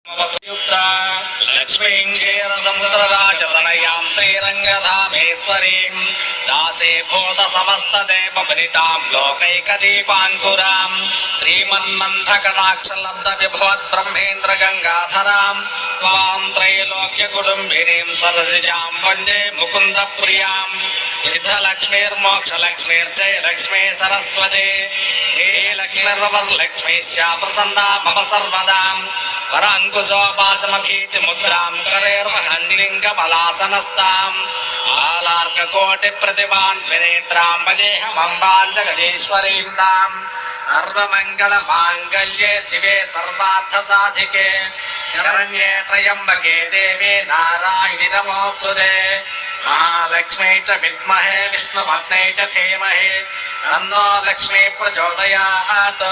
लक्ष्मीं क्षीरसमुद्रराजतनयां श्रीरङ्गधामेश्वरीं दासे भूतसमस्तदेववनितां लोकैकदीपाङ्कुरां श्रीमन्मन्थकटाक्षलब्धविभवद्ब्रह्मेन्द्रगङ्गाधरां त्वां त्रैलोक्यकुटुम्बिनीं सरसिजां वन्दे मुकुन्दप्रियां सिद्धलक्ष्मीर्मोक्षलक्ष्मीर्जय लक्ष्मी सरस्वती हे लक्ष्मीर्वरलक्ष्मीश्च प्रसन्ना मम सर्वदां वराङ्कुशोपासमभीति मुद्रां करेर्वहन्लिङ्गमलासनस्ताम् आलार्ककोटिप्रतिभान् विनेत्रां भजेऽहमम्बां जगदीश्वरीं ताम् सर्वमङ्गलमाङ्गल्ये शिवे सर्वार्थसाधिके शरण्ये त्र्यम्बके देवे नारायणि नमोऽस्तुते महालक्ष्मी च विद्महे विष्णुपत्न्यै च धीमहि तन्नो लक्ष्मी प्रचोदयात्।